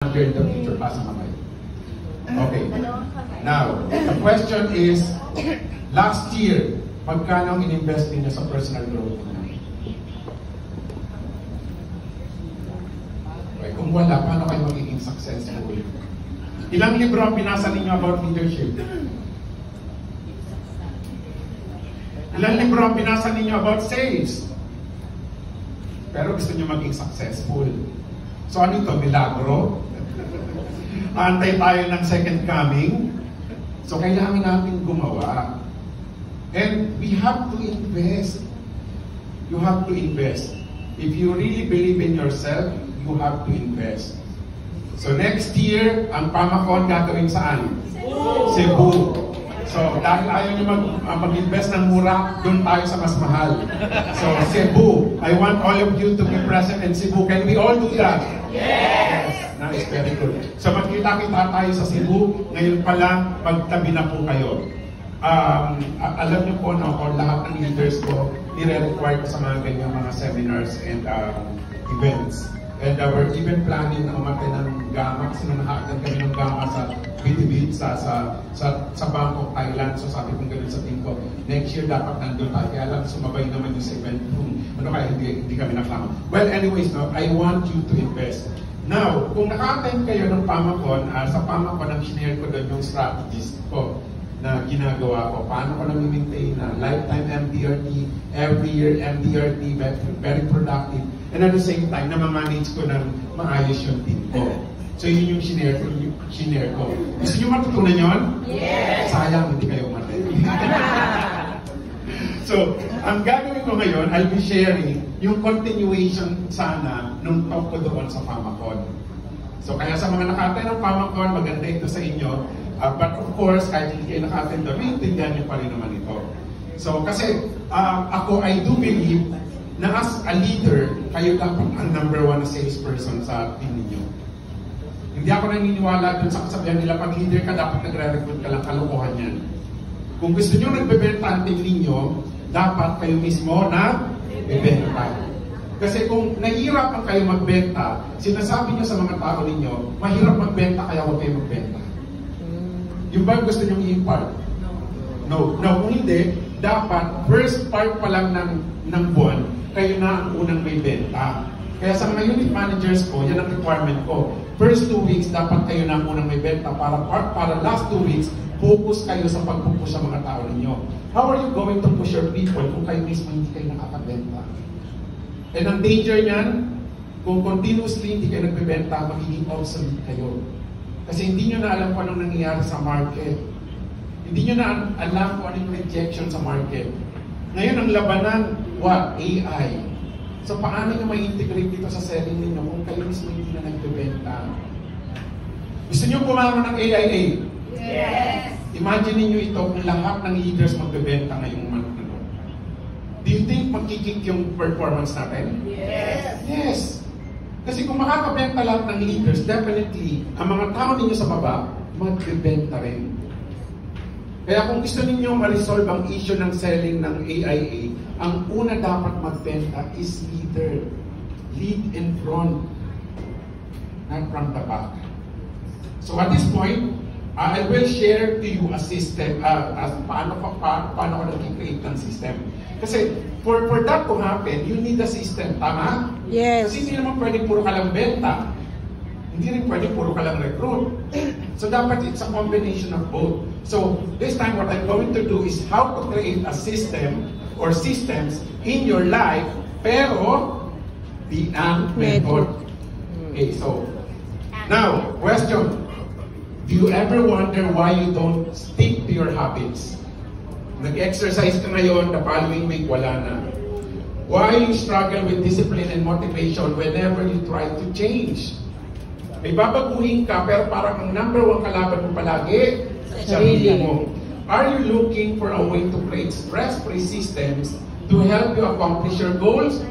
manager in the future, pasa kamay. Okay. Now, the question is, last year, magkano ang in-invest niyo sa personal growth niyo? Okay, kung wala, paano kayo magiging successful? Ilang libro ang binasa ninyo about leadership? Ilang libro ang binasa ninyo about sales? Pero gusto niyo maging successful. So ano ito? Milagro? Antay tayo ng second coming? So kailangan natin gumawa. And we have to invest. You have to invest. If you really believe in yourself, you have to invest. So next year, ang PAMACON gagawin saan? Cebu. So dahil ayaw nyo mag-invest ng mura, doon tayo sa mas mahal. So Cebu, I want all of you to be present in Cebu. Can we all do that? Yes! That is very good. So magkita-kita tayo sa Cebu. Ngayon pa lang, magtabi na po kayo. Alam niyo po, no, or lahat ng leaders ko, nire-require ko sa mga ganyang mga seminars and events. And we're even planning na umatay ng gama kasi nanahagan kami ng gama sa BTB sa Bangkok, Thailand. So sabi kong gano'n sa team ko, next year dapat nandun tayo. Kaya lang sumabay naman yung sa event. Ano kaya hindi kami naklama. Well, anyways, no, I want you to invest. Now, kung naka-attend kayo ng PAMACON, sa PAMACON ang sinare ko doon yung strategies ko na ginagawa ko. Paano ko na-maintain na lifetime MDRT, every year MDRT, very productive. And at the same time, na-manage ko ng maayos yung team ko. So yun yung shinare ko. Gusto nyo matutunan yun? Yes! Sayang, hindi kayo umatay. So, ang gagawin ko ngayon, I'll be sharing yung continuation sana nung talk ko doon sa PAMACON. So, kaya sa mga nakatay ng PAMACON, maganda ito sa inyo. But of course, kahit hindi kayo nakatay doon, maintindihan nyo pa rin naman ito. So, kasi ako, I do believe na as a leader, kayo dapat ang number one na salesperson sa team ninyo. Hindi ako naniniwala dun sa kasabihan nila, pag leader ka, dapat nagre-recruit ka lang, kalokohan yan. Kung gusto nyo nagbebenta ang team ninyo, dapat kayo mismo na bebenta. Kasi kung nahihirapan kayo magbenta, sinasabi nyo sa mga tao ninyo, mahirap magbenta kaya huwag kayo magbenta. Yung ba gusto nyo i-impart? No. No, kung hindi, dapat first part pa lang ng buwan, kayo na ang unang may benta. Kaya sa mga unit managers ko, yan ang requirement ko. First 2 weeks, dapat kayo na ang unang may benta para last 2 weeks, focus kayo sa pagpupush sa mga tao ninyo. How are you going to push your people kung kayo mismo hindi kayo nakakabenta? And ang danger niyan, kung continuously hindi kayo nagbebenta, magiging obsolete kayo. Kasi hindi nyo na alam kung anong nangyayari sa market. Hindi nyo na alam kung anong rejection sa market. Ngayon, ang labanan, what? AI. So, paano nyo ma-integrate dito sa selling ninyo kung kayo mismo hindi na nagbebenta? Gusto nyo pumaman ng AIA? Yes! Imagine niyo ito kung lahat ng leaders magbebenta ngayong month na doon. Do you think magkikik yung performance natin? Yes! Yes! Kasi kung makakabenta lahat ng leaders, definitely, ang mga tao ninyo sa baba, magbebenta rin. Kaya kung gusto ninyo ma-resolve ang issue ng selling ng AIA, ang una dapat magbenta is leader. Lead in front, not from the back. So at this point, I will share to you a system, paano ko nag-create ng system. Kasi for that to happen, you need a system, tama? Yes. Kasi hindi naman pwede puro ka lang benta. Hindi rin pwede puro ka lang recruit. So dapat it's a combination of both. So this time what I'm going to do is how to create a system or systems in your life, pero di ang method. Okay, so now, question. Do you ever wonder why you don't stick to your habits? Nag-exercise ka ngayon, the following week, wala na. Why you struggle with discipline and motivation whenever you try to change? May babaguhin ka, pero parang ang number one kalaban mo palagi, sarili mo. Are you looking for a way to create stress-free systems to help you accomplish your goals?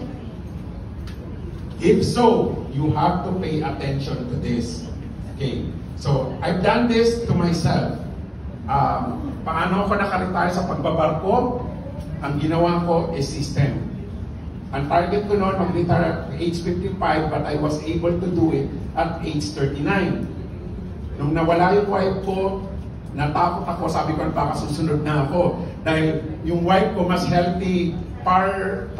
If so, you have to pay attention to this. Okay. So, I've done this to myself. Paano ako nakaretire sa pagbabarko? Ang ginawa ko is system. Ang target ko noon, mag-retire at age 55, but I was able to do it at age 39. Nung nawala yung wife ko, natakot ako, sabi ko, baka susunod na ako. Dahil yung wife ko mas healthy, far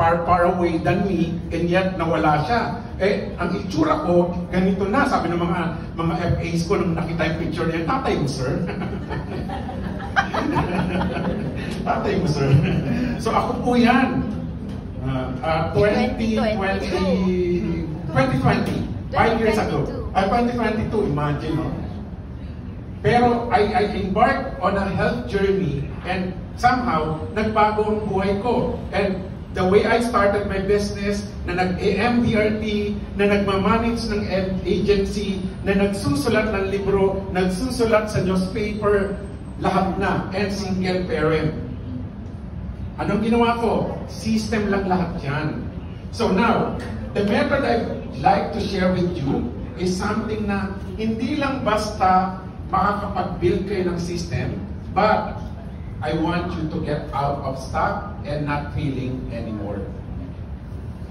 away than me, and yet nawala siya. Eh, ang itsura ko, ganito na, sabi ng mga FAs ko, nung nakita yung picture niya, tatay mo, sir. Tatay mo, sir. So ako po yan. 2020, 5 years ago. 2022, imagine, no? Pero I embarked on a health journey and somehow nagbago ang buhay ko. And the way I started my business, na nag-MDRT, na nagmamanage ng agency, na nagsusulat ng libro, nagsusulat sa newspaper, lahat na, and single parent. Anong ginawa ko? System lang lahat yan. So now, the method I'd like to share with you is something na hindi lang basta makakapag-build kayo ng system, but I want you to get out of stuck and not feeling anymore.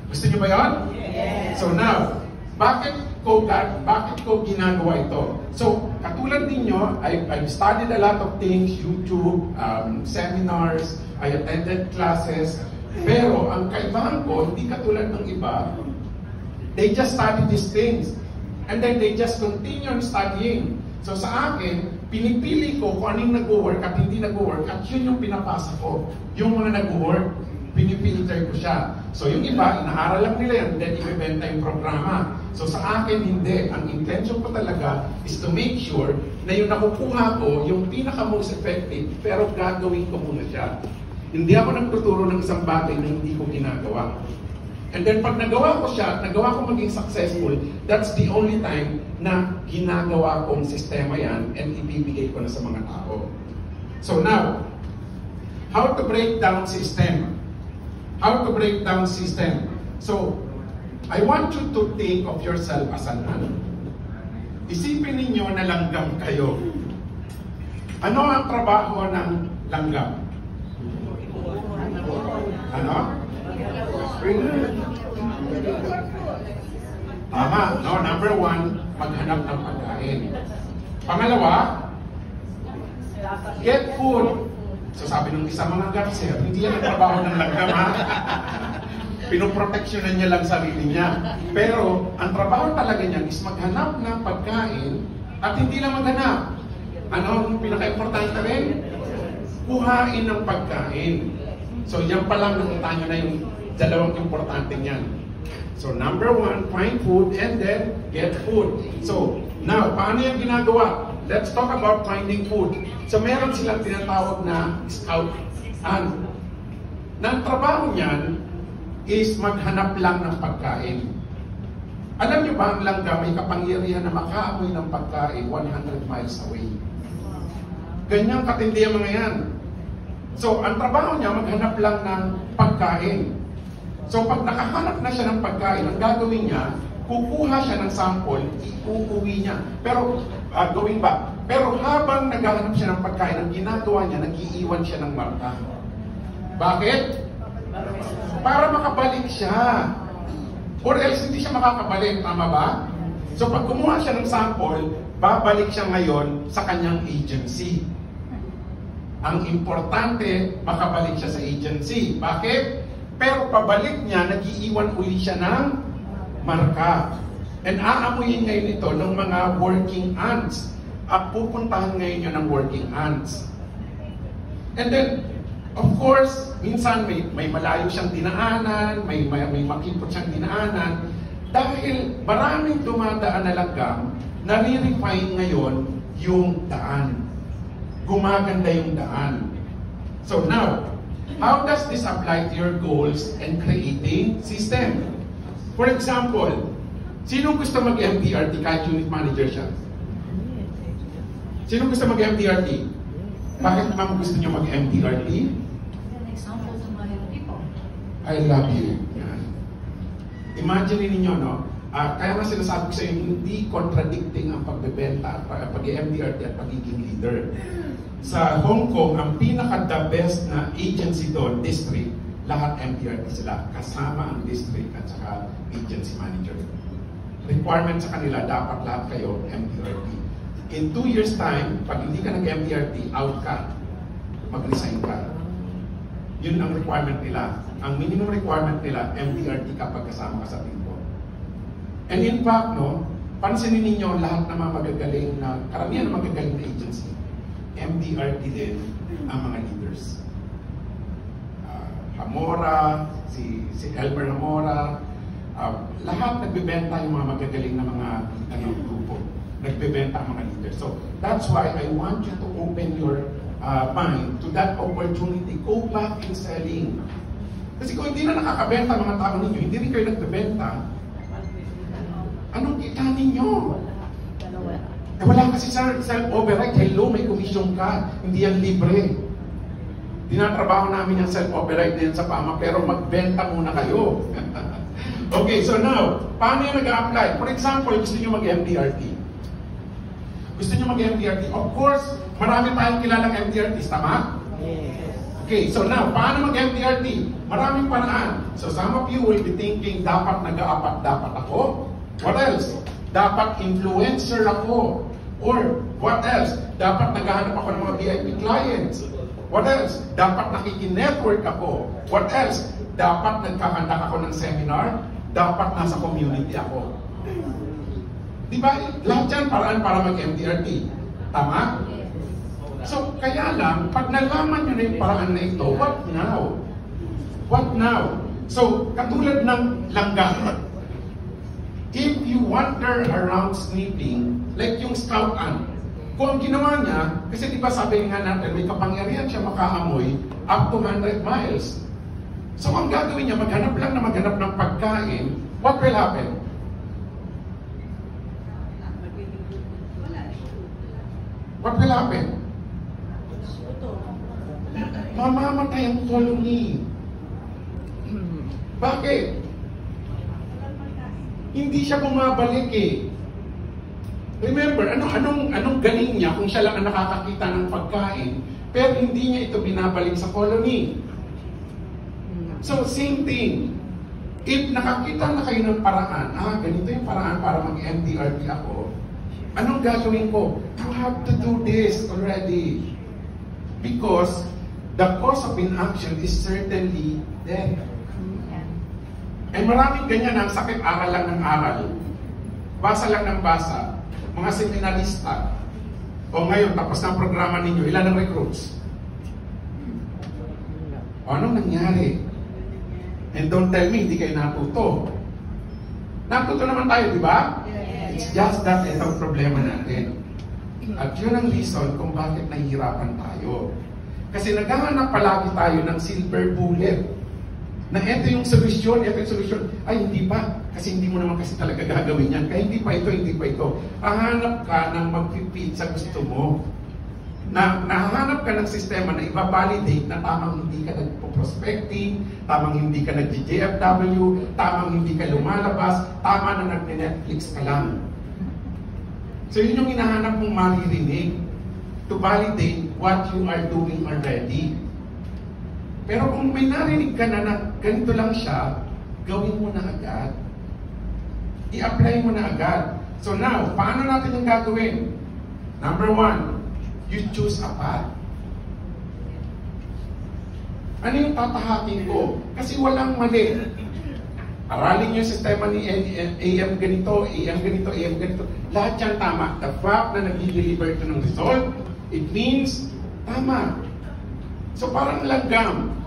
Gusto niyo ba yun? Yes. So now, bakit ko ginagawa ito? So, katulad ninyo, I've studied a lot of things, YouTube, seminars, I attended classes, pero ang kaibahan ko, hindi katulad ng iba, they just study these things, and then they just continue on studying. So sa akin, pinipili ko kung anong nag-work at hindi nag-work, at yun yung pinapasa ko. Yung mga nag-work, pinipilter ko siya. So yung iba, inaaral lang nila yan, then ibebenta yung programa. So sa akin, hindi. Ang intention ko talaga is to make sure na yung nakukuha ko, yung pinaka-most effective, pero gagawin ko muna siya. Hindi ako nagtuturo ng isang bagay na hindi ko ginagawa. And then pag nagawa ko siya, nagawa ko maging successful, that's the only time na ginagawa kong sistema yan and ibibigay ko na sa mga tao. So now, how to break down system? How to break down system? So, I want you to think of yourself as an ano. Isipin ninyo na langgam kayo. Ano ang trabaho ng langgam? Ano? Tama, no? Number 1, maghanap ng pagkain. Pangalawa, get food. So sabi ng isa mga gangster, hindi yan ang trabaho ng langgam, ha? Pinoproteksyonan niya lang sarili niya. Pero ang trabaho talaga niyan is maghanap ng pagkain at hindi lang maghanap. Ano ang pinaka-importante rin? Kuhain ng pagkain. So yan pa lang nakita nyo na yung dalawang importante niyan. So number 1, find food and then get food. So now, paano yung ginagawa? Let's talk about finding food. So meron silang tinatawag na scout. And ang trabaho niyan is maghanap lang ng pagkain. Alam niyo ba ang langgam may kapangyarihan na makaamoy ng pagkain 100 miles away? Ganyang katindi ang mga yan. So ang trabaho niya maghanap lang ng pagkain. So pag nakahanap na siya ng pagkain, ang gagawin niya, kukuha siya ng sample, iuuwi niya. Pero, going back, pero habang naghahanap siya ng pagkain, ang ginagawa niya, nag-iiwan siya ng marka. Bakit? Para makabalik siya. Or else hindi siya makakabalik, tama ba? So pag kumuha siya ng sample, babalik siya ngayon sa kanyang agency. Ang importante, makabalik siya sa agency. Bakit? Pero pabalik niya, nag-iiwan uli siya ng marka. And aamuyin ngayon ito ng mga working ants. At pupuntahan ngayon yun ng working ants. And then, of course, minsan may malayo siyang dinaanan, may makipot siyang dinaanan. Dahil maraming dumadaan na langgam, nare-refine ngayon yung daan. Gumaganda yung daan. So now, how does this apply to your goals and creating system? For example, sino gusto mag-MDRT kahit unit manager siya? Sino gusto mag-MDRT? Bakit naman gusto niyo mag-MDRT? An example to my people. I love you. Yan. Imagine ninyo, no? Kaya nga sinasabi ko sa inyo, hindi contradicting ang pagbebenta at pag-MDRT at pagiging leader. Sa Hong Kong, ang pinaka-the best na agency doon, district, lahat MDRT sila, kasama ang district at saka agency manager. requirement sa kanila, dapat lahat kayo MDRT. In 2 years time, pag hindi ka nag-MDRT, out ka. Mag-resign ka. Yun ang requirement nila. Ang minimum requirement nila, MDRT kapag kasama ka sa team ko. And in fact, no, pansinin ninyo lahat ng mga magagaling na, karamihan ng magagaling na agency, MDRT din ang mga leaders. Hamora, si Elmer Hamora, lahat nagbebenta yung mga magagaling na mga grupo. Nagbebenta ang mga leaders. So, that's why I want you to open your mind to that opportunity. Go back in selling. Kasi kung hindi na nakakabenta mga tao ninyo, hindi rin kayo nagbebenta, anong kita ninyo? Wala kasi self-override. Hello, may commission ka. Hindi yan libre. Tinatrabaho namin yung self-override din sa PAMA, pero magbenta muna kayo. Okay, so now, paano yung nag-a-apply? For example, gusto nyo mag-MDRT. Gusto nyo mag-MDRT? Of course, marami tayong kilalang MDRTs, tama? Yes. Okay, so now, paano mag-MDRT? Maraming paraan. So some of you will be thinking, dapat nag-aapat dapat ako? What else? Dapat influencer ako. Or what else? Dapat naghahanap ako ng mga VIP clients. What else? Dapat nakiki-network ako. What else? Dapat nagkakandak ako ng seminar. Dapat nasa community ako. Diba? Lahat yan paraan para mag-MDRT. Tama? So, kaya lang, pag nalaman nyo na yung paraan na ito, what now? What now? So, katulad ng langgam, if you wander around sniffing, like yung scout ant, kung ang ginawa niya, kasi di ba sabi nga natin, may kapangyarihan siya makaamoy up to 100 miles. So, ang gagawin niya, maghanap ng pagkain, what will happen? What will happen? Mamamatay ang colony. Bakit? Hindi siya bumabalik eh. Remember, anong galing niya kung siya lang ang nakakakita ng pagkain, pero hindi niya ito binabalik sa colony. So, same thing. If nakakita na kayo ng paraan, ganito yung paraan para mag-MDRT ako, anong gagawin ko? You have to do this already. Because the cause of inaction is certainly death. And maraming ganyan ang sakit, aral lang ng aral. Basa lang ng basa. Mga seminarista. O ngayon, tapos ng programa ninyo, ilan ang recruits? O anong nangyari? And don't tell me, hindi kayo natuto. Natuto naman tayo, di ba? It's just that ito ang problema natin. At yun ang reason kung bakit nahihirapan tayo. Kasi naghahanap palagi tayo ng silver bullet. Na ito yung solusyon, ay hindi pa. Kasi hindi mo naman kasi talaga gagawin yan. Kaya hindi pa ito. Hahanap ka ng mag-fit sa gusto mo. Nahanap ka ng sistema na iba-validate na tamang hindi ka nagpo-prospecting, tamang hindi ka nag-JFW, tamang hindi ka lumalabas, tama na nag-Netflix ka lang. So yun yung hinahanap mong maririnig to validate what you are doing already. Pero kung may narinig ka na ganito lang siya, gawin mo na agad. I-apply mo na agad. So now, paano natin yung gagawin? Number 1, you choose a path. Ano yung tatahakin ko? Kasi walang mali. Aralin yung sistema ni AM ganito, AM ganito, AM ganito. Lahat yan tama. The fact na nag-deliver ito ng result, it means tama. So parang langgam.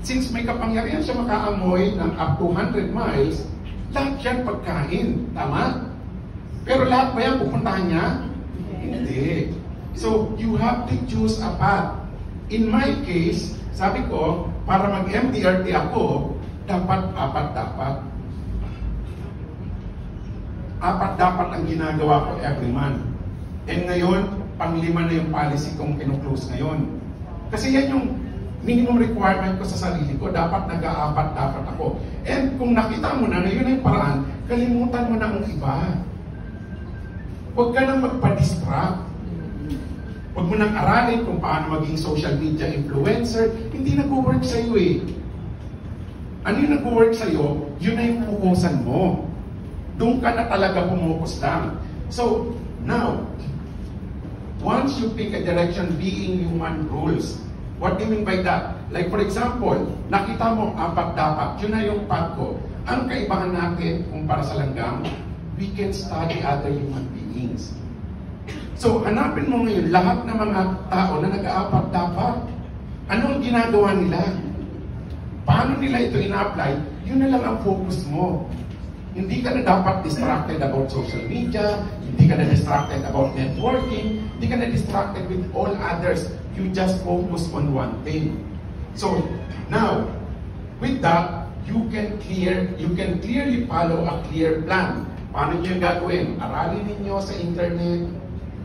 Since may kapangyarihan siya makaamoy ng up to 100 miles, lahat yan pagkain. Tama? Pero lahat ba yan pupuntahan niya? Hindi. So, you have to choose a path. In my case, sabi ko, para mag-MDRT ako, dapat apat. Apat ang ginagawa ko every month. And ngayon, pang-5 na yung policy kong kinuklose ngayon. Kasi yan yung minimum requirement ko sa sarili ko, dapat nag-aapat ako. And kung nakita mo na yun yung paraan, kalimutan mo na ang iba. Huwag ka nang magpa-distract. Huwag mo nang aralin kung paano maging social media influencer. Hindi nag-work sa'yo eh. Ano yung nag-work sa'yo, yun na yung pukusan mo. Doon ka na talaga pumukus lang. So, now, once you pick a direction, being human rules. What do you mean by that? Like for example, nakita mo apat dapat, yun na yung path ko. Ang kaibahan natin kumpara sa langgam, we can study other human beings. So, hanapin mo ngayon lahat ng mga tao na nag-aapat dapat. Ano ang ginagawa nila? Paano nila ito ina-apply? Yun na lang ang focus mo. Hindi ka na dapat distracted about social media, hindi ka na distracted about networking, hindi ka na distracted with all others. You just focus on one thing. So, now, with that, you can clearly follow a clear plan. Paano niyo gagawin? Aralin ninyo sa internet,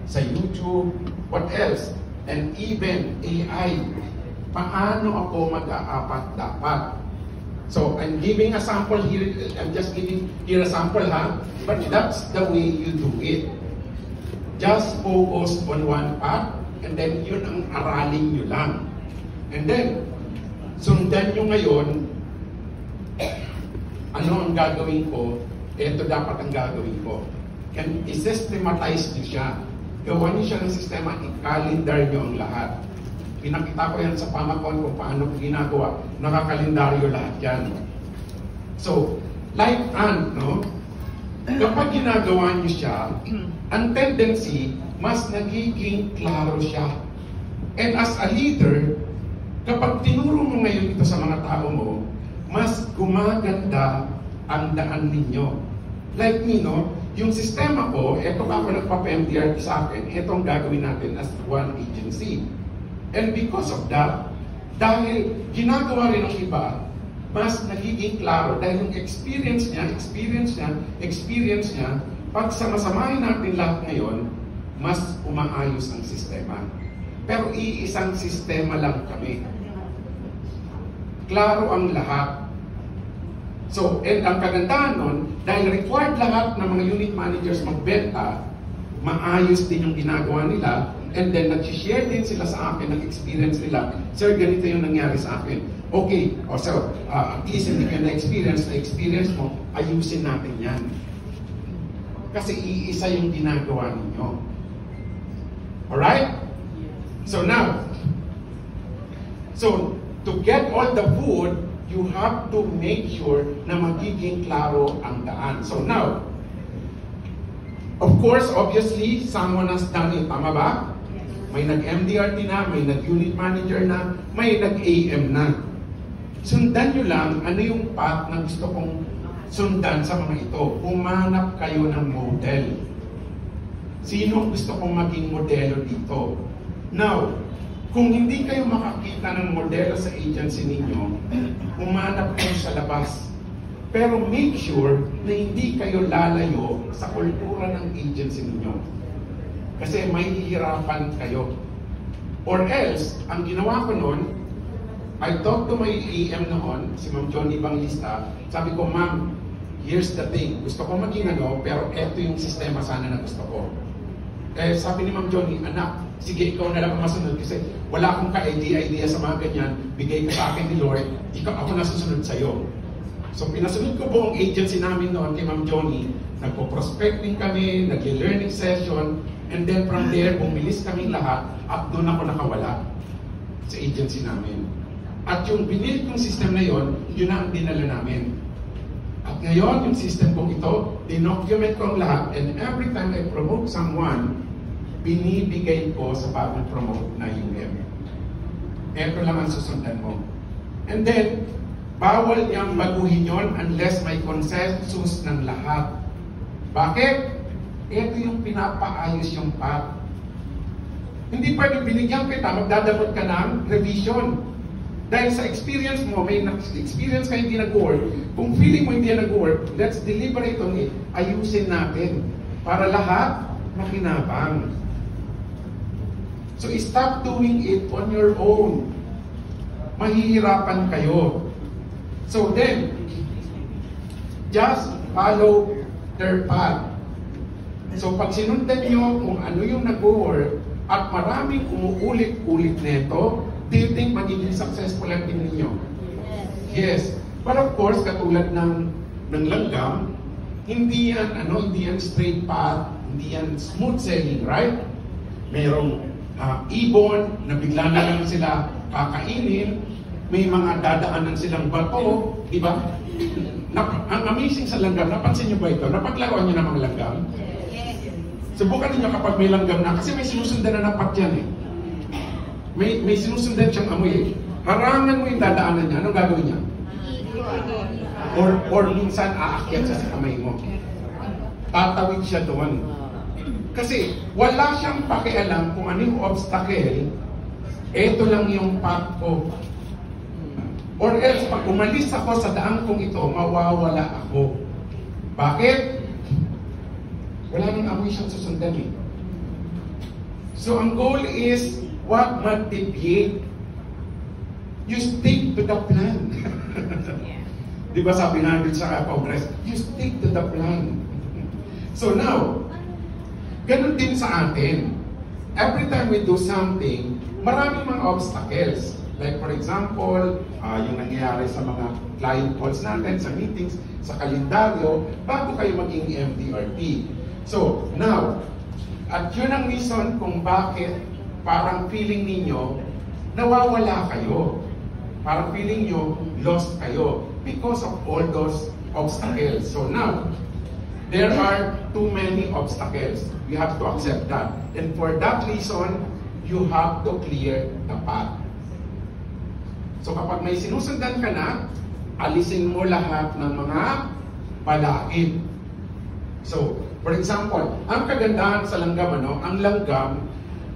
sa YouTube, what else? And even AI. Paano ako mag-aapat dapat? So, I'm giving a sample here. I'm just giving here a sample, but that's the way you do it. Just focus on one path, and then yun ang aralin nyo lang. And then, sundan nyo ngayon, ano ang gagawin ko, ito dapat ang gagawin ko. And i-systematize nyo siya. Gawa nyo siya ng sistema, i-calendar nyo ang lahat. Pinakita ko yan sa Pamacon kung paano ginagawa. Nakakalendaryo lahat yan. So, like Ant, no? Kapag ginagawa niyo siya, ang tendency, mas nagiging klaro siya. And as a leader, kapag tinuro mo ngayon ito sa mga tao mo, mas gumaganda ang daan ninyo. Like me, no? Yung sistema ko, eto ba ako nagpa-MDR sa akin, etong gagawin natin as one agency. And because of that, dahil ginagawa rin ng iba, mas nagiging klaro. Dahil yung experience niya, pag samasamahin natin lahat ngayon, mas umaayos ang sistema. Pero iisang sistema lang kami. Klaro ang lahat. So, and ang kagandahan nun, dahil required lahat ng mga unit managers magbenta, maayos din yung ginagawa nila. And then, nag-share din sila sa akin ng experience nila. Sir, ganito yung nangyari sa akin. Okay, so, at least hindi ka na-experience mo, ayusin natin yan. Kasi iisa yung ginagawa ninyo. Alright? So now, to get all the food, you have to make sure na magiging klaro ang daan. So now, of course, obviously, someone has done it. Tama ba? May nag-MDRT na, may nag-unit manager na, may nag-AM na. Sundan nyo lang ano yung path na gusto kong sundan sa mga ito. Humanap kayo ng model. Sino gusto kong maging modelo dito? Now, kung hindi kayo makakita ng modelo sa agency ninyo, humanap kayo sa labas. Pero make sure na hindi kayo lalayo sa kultura ng agency ninyo. Kasi may hihirapan kayo. Or else, ang ginawa ko noon, I talked to my AM noon, si Ma'am Johnny Banglista, sabi ko, Ma'am, here's the thing, gusto ko maging pero eto yung sistema sana na gusto ko. Eh, sabi ni Ma'am Johnny, anak, sige, ikaw na lang ang masunod kasi wala akong ka-idea sa mga ganyan, bigay ka sa akin ni Lord, ako na susunod sa'yo. So, pinasunod ko buong agency namin noon kay Ma'am Johnny, nagpo-prospecting kami, nag-learning session, and then from there, bumilis kami lahat at doon ako nakawala sa agency namin. At yung binili kong system na yon, yun na ang dinala namin. At ngayon, yung system kong ito, dinocument ko ang lahat, and every time I promote someone, binibigay ko sa bagong promote na UM. Ito lang ang susundan mo. And then, bawal niyang baguhin yon unless may consensus ng lahat. Bakit? Ito yung pinapaayos yung path. Hindi pwedeng binigyan kita, magdadamot ka ng revision. Dahil sa experience mo, may experience ka hindi nag-work. Kung feeling mo hindi nag-work, let's deliberate on it. Ayusin natin. Para lahat makinabang. So stop doing it on your own. Mahihirapan kayo. So then, just follow their path. So pag sinundan nyo kung ano yung nag-work at maraming umuulit-ulit neto, do you think magiging successful ang team ninyo? Yes. But of course, katulad ng langgam, hindi yan straight path, hindi yan smooth sailing, right? Merong ibon na bigla na lang sila kakainin, may mga dadaanan silang bato, di ba? Ang amazing sa langgam, napansin niyo ba ito? Napaglaruan niyo ng mga langgam? Subukan niyo kapag may langgam na, kasi may sinusundan na napat yan eh. May sinusundan siyang amoy eh. Harangan mo yung dadaanan niya, anong gagawin niya? Or minsan aakyat siya sa kamay mo. Tatawid siya doon. Kasi wala siyang pakialam kung ano yung obstacle, eto lang yung path ko. Or else, pag umalis ako sa daan kong ito, mawawala ako. Bakit? Wala nang amoy siyang susundan eh. So ang goal is, wag mag-deviate. You stick to the plan. Di ba sabi natin sa Congress, you stick to the plan. So now, ganun din sa atin. Every time we do something, maraming mga obstacles. Like for example, yung nangyayari sa mga client calls natin, sa meetings, sa kalendaryo, bago kayo maging MDRT. So now, at yun ang reason kung bakit parang feeling ninyo, nawawala kayo. Parang feeling nyo, lost kayo because of all those obstacles. So now, there are too many obstacles. You have to accept that. And for that reason, you have to clear the path. So kapag may sinusundan ka na, alisin mo lahat ng mga palakid. So, for example, ang kagandahan sa langgam, ang langgam,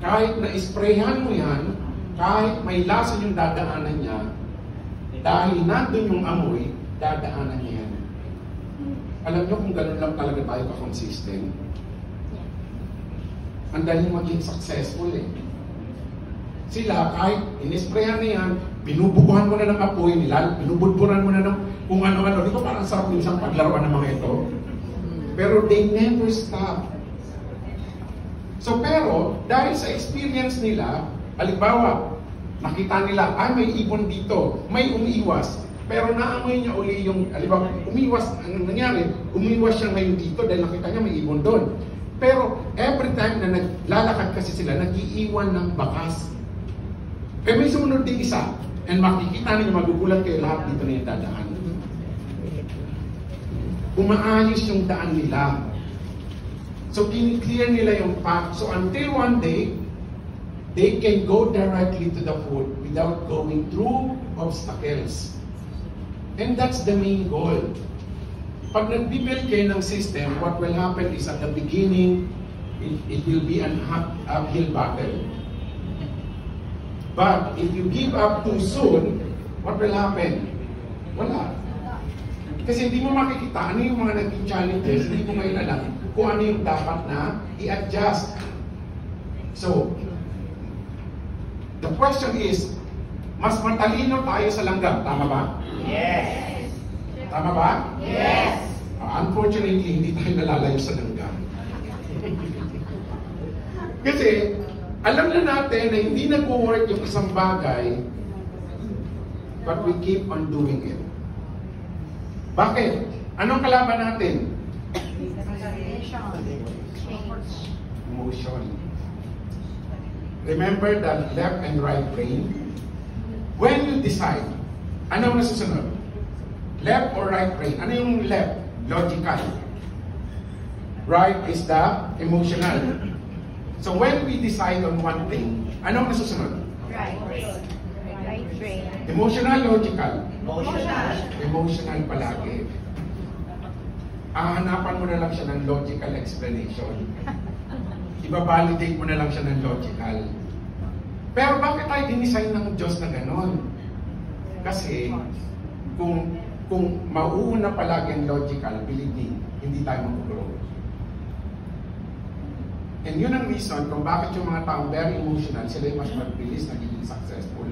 kahit na-sprayhan mo yan, kahit may lasa yung dadaanan niya, dahil nandun yung amoy, dadaanan niya yan. Alam niyo kung ganun lang talaga tayo ka-consistent? Ang dahil maging successful eh. Sila, kahit in-sprayan na yan, binubukuhan mo na ng apoy nila, binubudburan mo na ng kung ano-ano. Di ba parang sarap minsan paglaruan ng mga ito? Pero they never stop. So pero, dahil sa experience nila, halimbawa, nakita nila, may ibon dito, may umiiwas. Pero naamoy niya uli yung, halimbawa, umiiwas, ang nangyari, umiiwas siya ngayon dito dahil nakita niya may ibon doon. Pero every time na naglalakad kasi sila, nag-iiwan ng bakas. Kaya may sumunod din isa, and makikita ninyo, magugulat kayo lahat dito na yung dadaan. Umaayos yung daan nila. So, clear nila yung path. So, until one day, they can go directly to the food without going through obstacles. And that's the main goal. Pag nag-build kayo ng system, what will happen is at the beginning, it will be an uphill battle. But if you give up too soon, what will happen? Wala. Kasi hindi mo makikita ano yung mga naging challenges, hindi mo ngayon alam kung ano yung dapat na i-adjust. So, the question is, mas matalino tayo sa langgam, tama ba? Yes. Tama ba? Yes. Unfortunately, hindi tayo nalalayo sa langgam. Kasi, alam na natin na hindi nag-work yung isang bagay, but we keep on doing it. Bakit? Anong kalaban natin? Emotion. Remember the left and right brain? When you decide, ano ang nasusunod? Left or right brain? Ano yung left? Logical. Right is the emotional. So when we decide on one thing, ano ang nasusunod? Right. Right brain. Emotional, logical? Emotional. Emotional palagi. Hahanapan mo na lang siya ng logical explanation. Iba-validate mo na lang siya ng logical. Pero bakit tayo dinisign ng Diyos na ganon? Kasi kung mauuna palagi ang logical, believe me, hindi tayo mag-grow. And yun ang reason kung bakit yung mga taong very emotional, sila yung mas mabilis nagiging successful.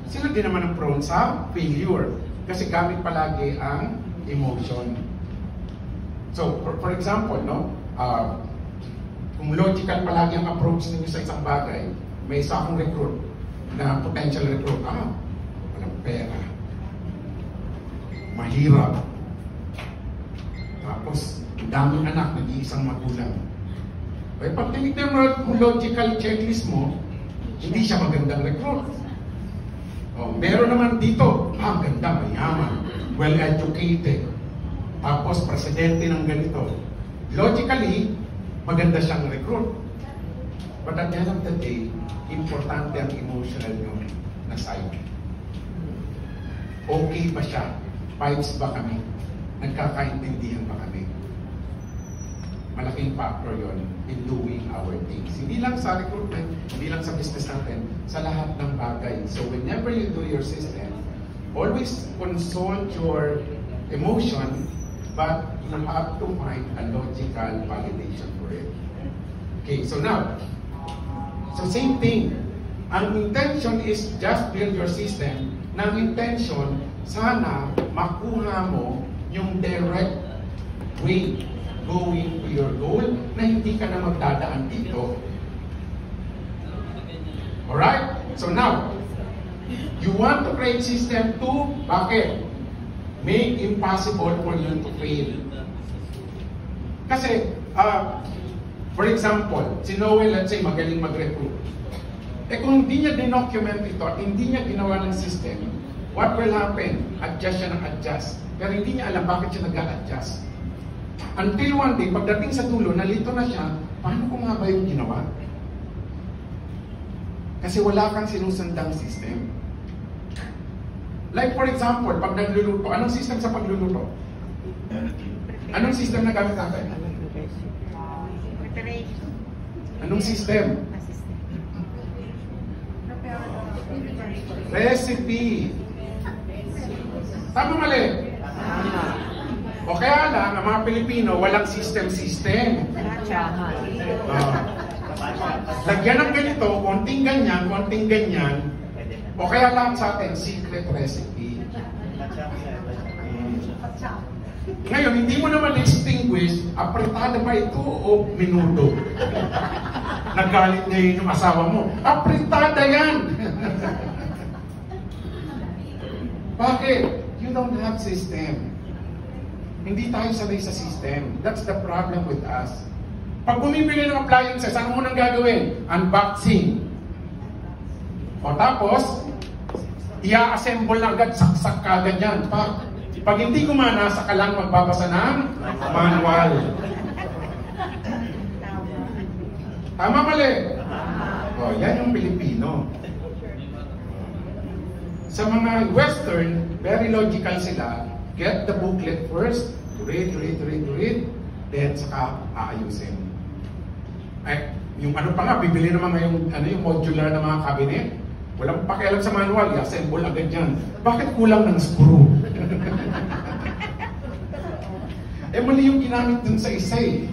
Sila din naman ang prone sa failure. Kasi gamit palagi ang emotion. So, for example, kung logical palagi ang approach ninyo sa isang bagay, may isa akong recruit na potential recruit, walang pera, mahirap, tapos daming anak, nag-iisang magulang. Eh, pag tinignan mo logical checklist mo, hindi siya magandang recruit. Oh, meron naman dito, ganda, mayaman, well-educated, tapos presidente ng ganito. Logically, maganda siyang recruit. But at the end of the day, importante ang emotional nyo na side. Okay ba siya? Vibes ba kami? Nagkakaintindihan ba kami? Malaking factor yon in doing our things. Hindi lang sa recruitment, hindi lang sa business natin, sa lahat ng bagay. So whenever you do your system, always consult your emotion, but you have to find a logical validation for it. Okay, so now, so same thing. Ang intention is just build your system. Nang intention, sana makuha mo yung direct way going to your goal na hindi ka na magdadaan dito. Alright? So now, you want to create system 2, bakit? Make impossible for you to fail. Kasi, for example, si Noel, let's say, magaling mag-recruit. Eh kung hindi niya dinocument ito at hindi niya ginawa ng system, what will happen? Adjust siya ng adjust. Pero hindi niya alam bakit siya nag-a-adjust. Until one day, pagdating sa dulo, nalito na siya, paano ko nga ba yung ginawa? Kasi wala kang sinusundang system. Like for example, pag nagluluto, anong system sa pagluluto? Anong system na gamit natin? Anong system? Recipe. Tama mali? O kaya lang, ang mga Pilipino, walang system-system. Lagyan ng ganito, konting ganyan, o kaya lang sa atin, secret recipe. Ngayon, hindi mo naman distinguish, apritada ba ito o minuto? Nagalit na yun yung asawa mo. Apritada yan! Bakit? You don't have system. Hindi tayo sanay sa system. That's the problem with us. Pag bumibili ng appliances, ano mo nang gagawin? Unboxing. O tapos, i-assemble na agad, saksak ka agad yan. Pag hindi gumana, saka lang magbabasa ng manual. Tama mali? O, yan yung Pilipino. Sa mga Western, very logical sila. Get the booklet first, read, then saka aayusin. Ay, yung ano pa nga, bibili naman ngayong yung modular na mga cabinet. Walang pakialam sa manual, i-assemble agad yan. Bakit kulang ng screw? Eh, mali yung ginamit dun sa isa eh.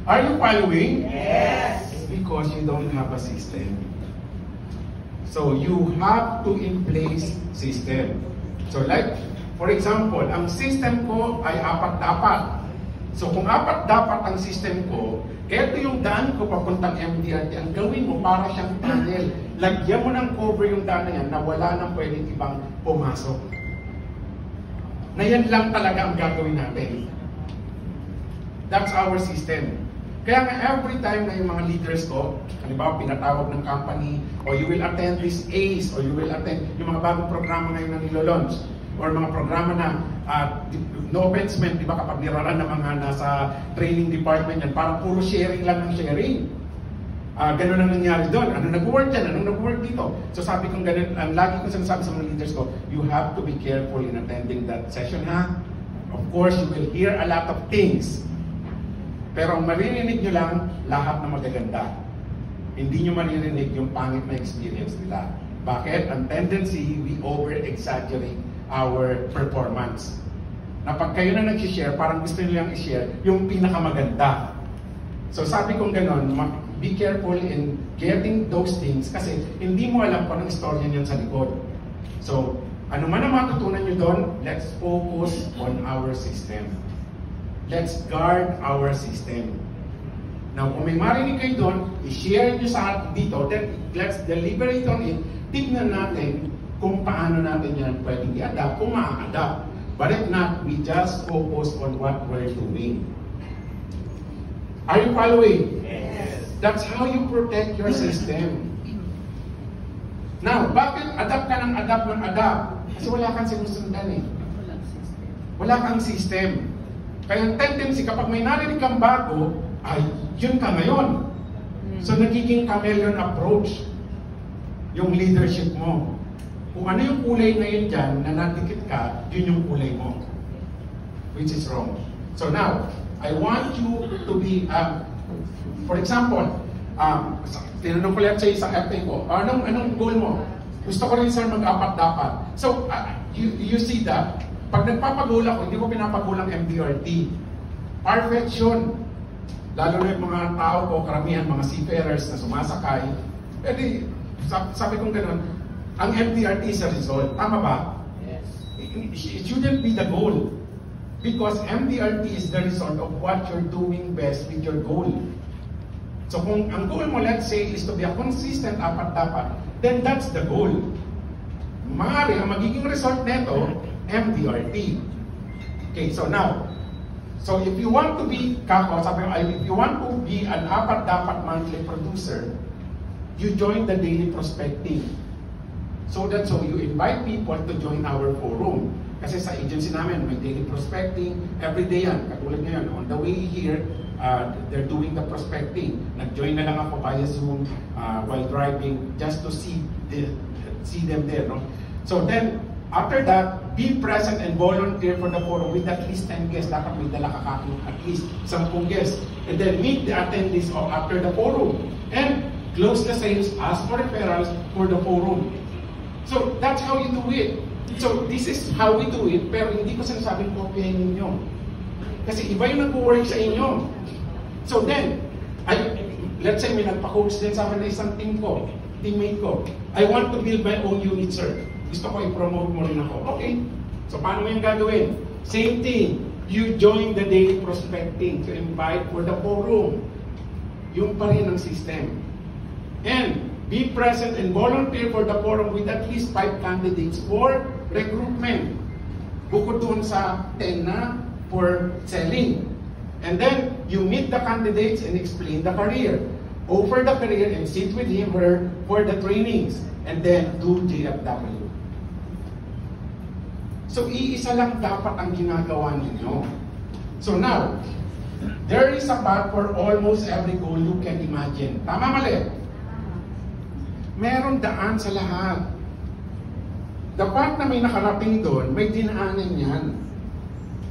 Are you following? Yes! Because you don't have a system. So, you have to in place system. So, like, for example, ang system ko ay 4 dapat. So, kung 4 dapat ang system ko, ito yung daan ko papuntang MDRT. Ang gawin mo para siyang tunnel. Lagyan mo ng cover yung daan na yan na wala nang pwedeng ibang pumasok. Na yan lang talaga ang gagawin natin. That's our system. Kaya nga every time na yung mga leaders ko, halimbawa pinatawag ng company, o you will attend this ACE, or you will attend yung mga bagong programa ngayon na nilo-launch, or mga programa na no offense, di ba kapag niraran ng mga nasa training department yan, parang puro sharing lang ng sharing. Ganun ang nangyari doon. Ano nag-work yan? Anong nag-work dito? So sabi kong ganun, ang lagi kong sinasabi sa mga leaders ko, you have to be careful in attending that session, ha? Of course, you will hear a lot of things. Pero ang maririnig nyo lang, lahat na magaganda. Hindi nyo maririnig yung pangit na experience nila. Bakit? Ang tendency, we over-exaggerate our performance. Na pag kayo na nag-share, parang gusto nyo lang i-share yung pinakamaganda. So sabi kong ganon, be careful in getting those things kasi hindi mo alam kung anong istorya niyan sa likod. So, ano man ang matutunan nyo doon, let's focus on our system. Let's guard our system. Now, kung may marinig kayo doon, i-share nyo sa atin dito, then let's deliberate on it. Tignan natin kung paano natin yan pwedeng i-adapt, kung ma-adapt. But if not, we just focus on what we're doing. Are you following? Yes. That's how you protect your system. Now, bakit adapt ka ng adapt? Kasi wala kang sinusundan eh. Wala kang system. Kaya ang tendency, kapag may narinig kang bago, ay, yun ka ngayon. So, nagiging chameleon approach yung leadership mo. Kung ano yung kulay ngayon dyan, na nadikit ka, yun yung kulay mo. Which is wrong. So now, I want you to be, for example, tinanong ko lang sa'yo sa FA ko, anong goal mo? Gusto ko rin sir mag-apat dapat. So, you see that? Pag nagpapagul ako, hindi ko pinapagulang MDRT. Perfection. Lalo na yung mga tao ko, karamihan, mga seafarers na sumasakay. Pwede, sabi kong gano'n, ang MDRT is a result. Tama ba? Yes. It shouldn't be the goal. Because MDRT is the result of what you're doing best with your goal. So kung ang goal mo, let's say, is to be a consistent apat dapat, then that's the goal. Maaari, ang magiging result nito, MDRT. Okay, so now, so if you want to be, if you want to be an apat dapat monthly producer, you join the daily prospecting. So you invite people to join our forum. Kasi sa agency namin, may daily prospecting, every day yan. Katulad ngayon, on the way here, they're doing the prospecting. Nag-join na lang ako via Zoom while driving just to see them there. No? So then, after that, be present and volunteer for the forum with at least 10 guests. Dapat may dala ka at least 10 guests. And then meet the attendees after the forum. And close the sales, ask for referrals for the forum. So that's how you do it. So this is how we do it, pero hindi ko sinasabing kopyahin ninyo. Kasi iba yung nag-work sa inyo. So then, let's say may nagpa-coach din sa akin na isang teammate ko. I want to build my own unit, sir. Gusto ko i-promote mo rin ako. Okay. So paano mo yung gagawin? Same thing. You join the daily prospecting to invite for the forum. Yung pa rin ang system. And be present and volunteer for the forum with at least 5 candidates for recruitment. Bukod doon sa 10 na for selling. And then, you meet the candidates and explain the career. Offer the career and sit with him for the trainings. And then, do JFW. So, iisa lang dapat ang ginagawa ninyo. So now, there is a path for almost every goal you can imagine. Tama mali? Meron daan sa lahat. The part na may nakarating doon, may dinaanan yan.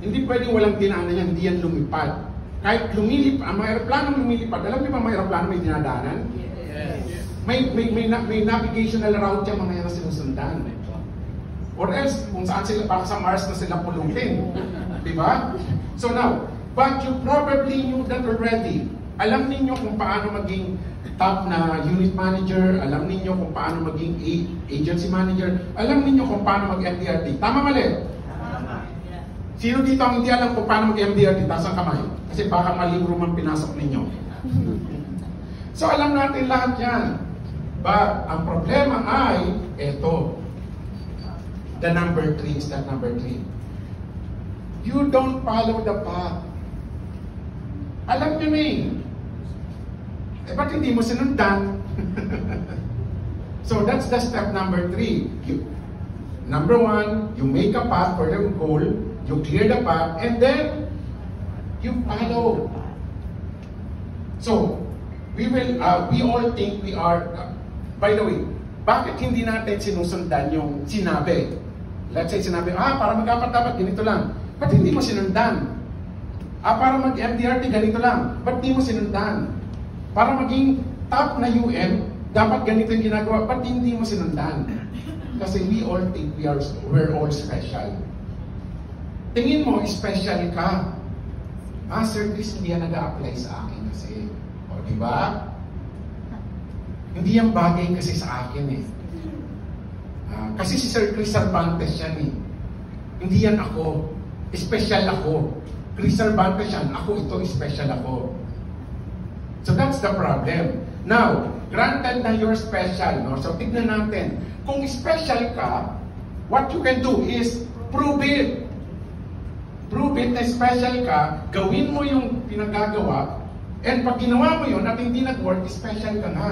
Hindi pwedeng walang dinaanan yan, hindi yan lumipad. Kahit lumilipad, may aeroplanong lumilipad, alam niyo ba may aeroplano may dinadaanan? Yes. May navigational route yung mga yan na sinusundan. Or else, kung saan sila, baka sa Mars na sila pulutin. Diba? So now, but you probably knew that already. Alam ninyo kung paano maging top na unit manager, alam ninyo kung paano maging agency manager, alam ninyo kung paano mag-MDRT. Tama mali? Tama. Sino dito ang hindi alam kung paano mag-MDRT? Taas ang kamay. Kasi baka maling room ang pinasok ninyo. So alam natin lahat yan. But ang problema ay, eto. The number 3 is that number 3. You don't follow the path. Alam nyo na eh. Ba't hindi mo sinundan? So that's the step number 3. Number 1, you make a path for the goal, you clear the path, and then you follow. So we all think we are. By the way, bakit hindi natin sinusundan yung sinabi? Let's say sinabi, para mag-apat dapat ganito lang. Ba't hindi mo sinundan? Para mag-MDRT ganito lang. Ba't hindi mo sinundan? Para maging top na UN, dapat ganito yung ginagawa. Ba't hindi mo sinundan? Kasi we all think we're all special. Tingin mo, special ka. Sir Chris, hindi yan nag-a-apply sa akin kasi. O, di ba? Hindi yan bagay kasi sa akin eh. Kasi si Sir Chris Cervantes yan eh. Hindi yan ako. Special ako. Chris Cervantes yan. Ako ito, special ako. So that's the problem. Now, granted na you're special, no? So tignan natin. Kung special ka, what you can do is prove it. prove it na special ka, gawin mo yung pinagagawa, and pag ginawa mo yun at hindi nag-work, special ka nga.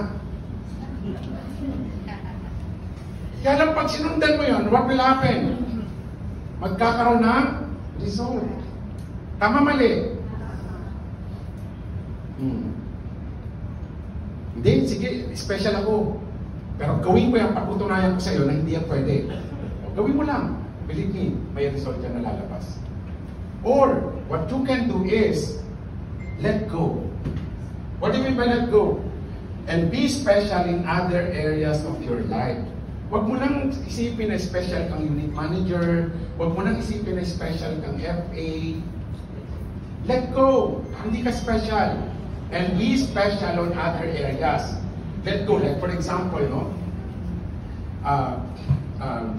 Kaya lang pag sinundan mo yun, what will happen? Magkakaroon ng result. Tama, mali? Hindi, sige, special ako. Pero gawin ko yung patutunayan ko sa iyo na hindi yan pwede. Gawin mo lang. Believe me, may result yan na lalabas. Or, what you can do is, let go. What do you mean by let go? And be special in other areas of your life. Huwag mo lang isipin na special kang unit manager. Huwag mo lang isipin na special kang FA. Let go. Hindi ka special. And be special on other areas. Let go. Like for example, no?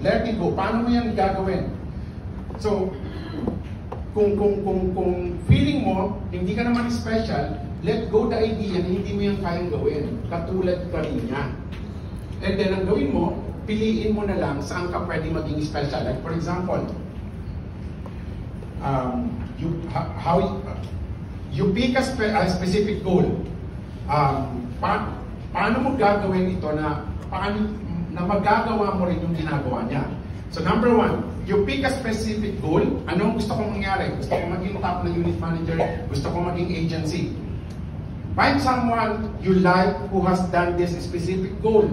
Let it go. Paano mo yan gagawin? So, kung feeling mo, hindi ka naman special, let go the idea na hindi mo yan kayang gawin. Katulad ka rin niya. And then, ang gawin mo, piliin mo na lang saan ka pwede maging special. Like for example, you pick a specific goal. Paano mo gagawin ito na magagawa mo rin yung ginagawa niya? So number one, you pick a specific goal. Anong gusto kong mangyari? Gusto kong maging top na unit manager? Gusto kong maging agency? Find someone you like who has done this specific goal.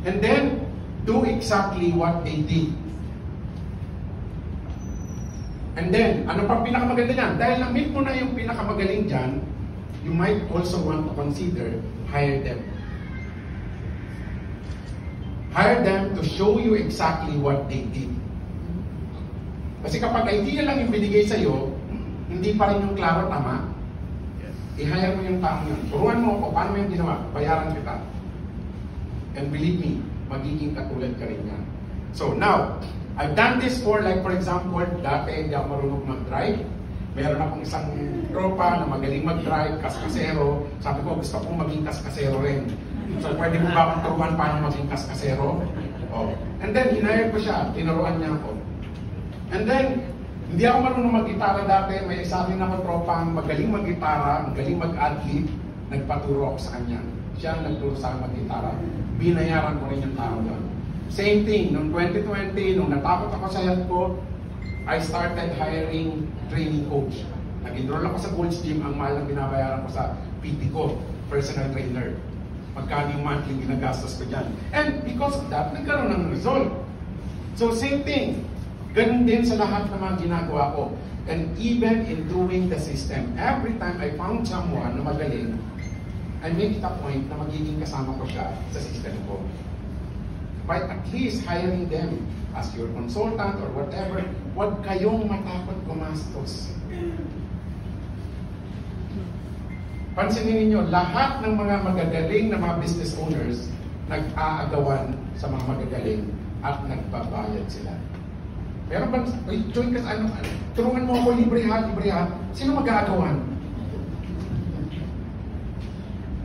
And then, do exactly what they did. And then, ano pang pinakamaganda dyan? Dahil na-meet mo na yung pinakamagaling dyan, you might also want to consider hire them. Hire them to show you exactly what they did. Kasi kapag idea lang yung binigay sa'yo, hindi pa rin yung klaro, tama? I-hire mo yung tao yun. Turuan mo ako, paano mo yung ginawa? Bayaran kita. And believe me, magiging katulad ka rin yan. So now, I've done this for, like for example, dati hindi ako marunong mag-drive. Meron akong isang tropa na magaling mag-drive, kaskasero. Sabi ko, gusto kong maging kaskasero rin. So pwede mo ba akong turuan paano maging kaskasero? Oh. And then, hinayar ko siya, tinuruan niya ako. And then, hindi ako marunong mag-gitara dati. May isa rin ako tropang magaling mag-gitara, magaling mag-adlib. Nagpaturo ako sa kanya. Siya ang nagturo sa akin mag-gitara. Binayaran ko rin yung tao doon. Same thing, noong 2020, nung natakot ako sa health ko, I started hiring training coach. Nag-enroll ako sa Gold's Gym, ang mahal na binabayaran ko sa PT ko, personal trainer. Magkano yung monthly ginagastos ko dyan. And because of that, nagkaroon ng result. So same thing, ganun din sa lahat ng mga ginagawa ko. And even in doing the system, every time I found someone na magaling, I make it a point na magiging kasama ko siya sa system ko. By at least hiring them as your consultant or whatever, huwag kayong matakot gumastos. Pansinin ninyo, lahat ng mga magagaling na mga business owners nag-aagawan sa mga magagaling at nagbabayad sila. Pero bang, join ka sa ano, tulungan mo ako, libre ha, sino mag-aagawan?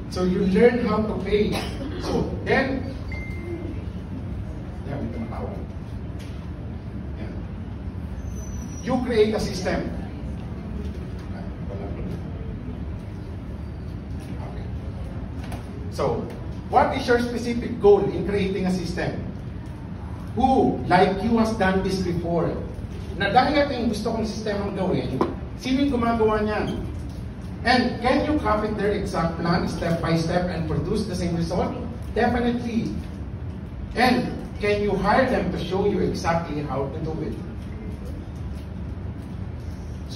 So you learn how to pay. So then, you create a system. Okay. So, what is your specific goal in creating a system? Who, like you, has done this before? Na dahil ito yung gusto kong sistemang gawin, sino yung gumagawa niyan? And can you copy their exact plan step by step and produce the same result? Definitely. And can you hire them to show you exactly how to do it?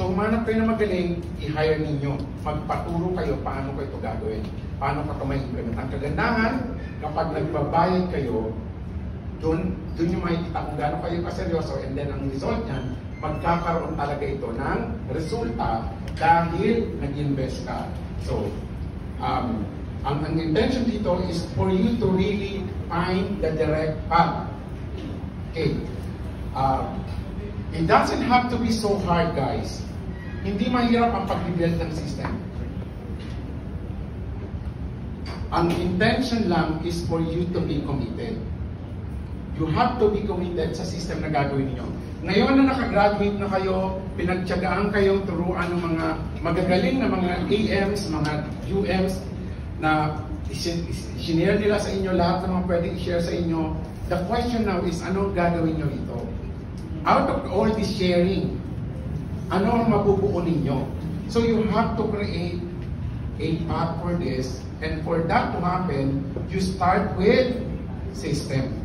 So, humanap kayo na magaling, i-hire ninyo. Magpaturo kayo paano ko ito gagawin. Paano ko ito ma-implement. Ang kagandahan, kapag nagbabayad kayo, doon nyo makikita kung gaano kayo kaseryoso, and then ang result niyan, magkakaroon talaga ito ng resulta dahil nag-invest ka. So, ang intention dito is for you to really find the direct path. Okay. It doesn't have to be so hard, guys. Hindi mahirap ang pag-build ng system. Ang intention lang is for you to be committed. You have to be committed sa system na gagawin niyo. Ngayon na nakagraduate na kayo, pinagtiyagaan kayong turuan ng mga magagaling na mga AMs, mga UMs, na sinare nila sa inyo lahat ng mga pwedeng i-share sa inyo. The question now is, anong gagawin nyo ito? Out of all this sharing, ano ang mabubuo ninyo? So you have to create a path for this, and for that to happen, you start with system.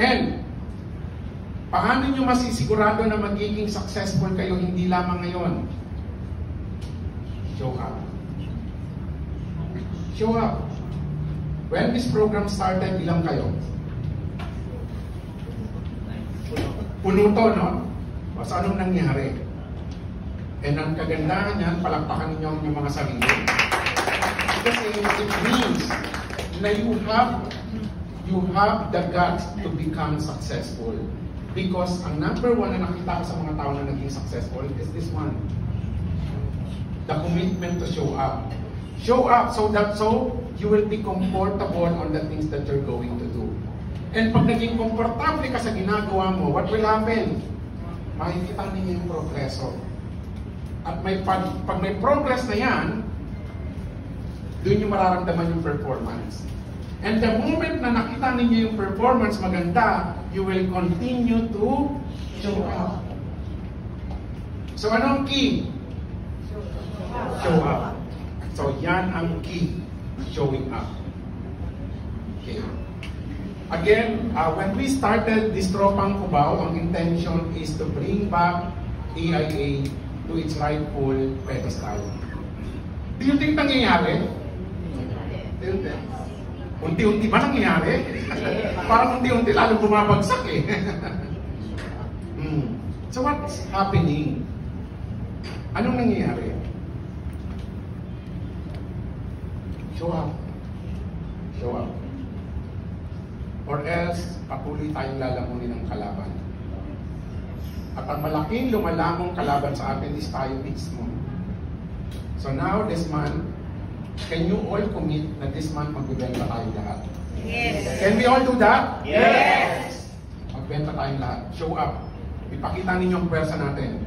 And paano nyo masisigurado na magiging successful kayo hindi lamang ngayon? Show up. Show up. When this program started, ilang kayo? Puno to, no? So anong nangyari? And ang kagandahan niyan, palakpakan ninyo yung mga sarili. Kasi it means na you have the guts to become successful. Because ang number one na nakita ko sa mga tao na naging successful is this one. The commitment to show up. Show up so you will be comfortable on the things that you're going to do. And pag naging komportable ka sa ginagawa mo, what will happen? Makikita ninyo yung progreso. At pag may progress na yan, doon yung mararamdaman yung performance. And the moment na nakita ninyo yung performance maganda, you will continue to show up. So anong key? Show up. So yan ang key, showing up. Okay. Again, when we started this Tropang Cubao, ang intention is to bring back AIA to its rightful pedestal. Do you think nangyayari? Unti-unti ba nangyayari? Parang unti-unti lalo bumabagsak eh. So what's happening? Anong nangyayari? Show up. Show up. Or else, patuloy tayong lalamunin ng kalaban. At ang malaking lumalamong kalaban sa atin is tayo mismo. So now, this month, can you all commit na this month magbibenta tayo lahat? Yes. Can we all do that? Yes. Magbenta tayong lahat. Show up. Ipakita ninyo ang pwersa natin.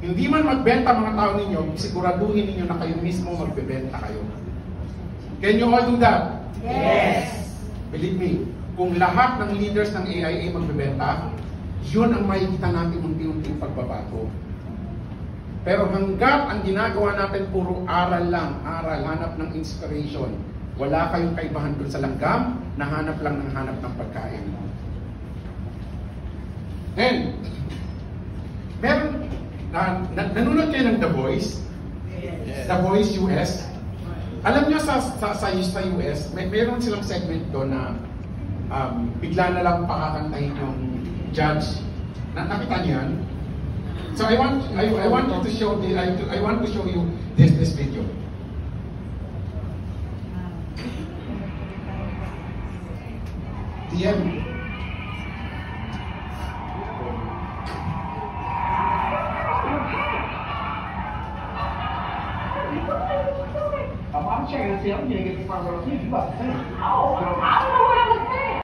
Hindi man magbenta mga tao ninyo, siguraduhin ninyo na kayo mismo magbibenta kayo. Can you all do that? Yes. Believe me, kung lahat ng leaders ng AIA magbibenta, yun ang makikita natin unti-unting pagbabago. Pero hanggat ang ginagawa natin puro aral lang, aral, hanap ng inspiration, wala kayong kaibahan doon sa langgam, nahanap lang ng hanap ng pagkain. And, meron, nanonood kayo ng The Voice? Yes. The Voice US? Alam nyo sa US, meron silang segment doon na bigla na lang pakakantahin yung judge. Nakita niyo yan? So I want to show you this video. DM. I'm checking to see, I'm getting it from the TV, but I don't know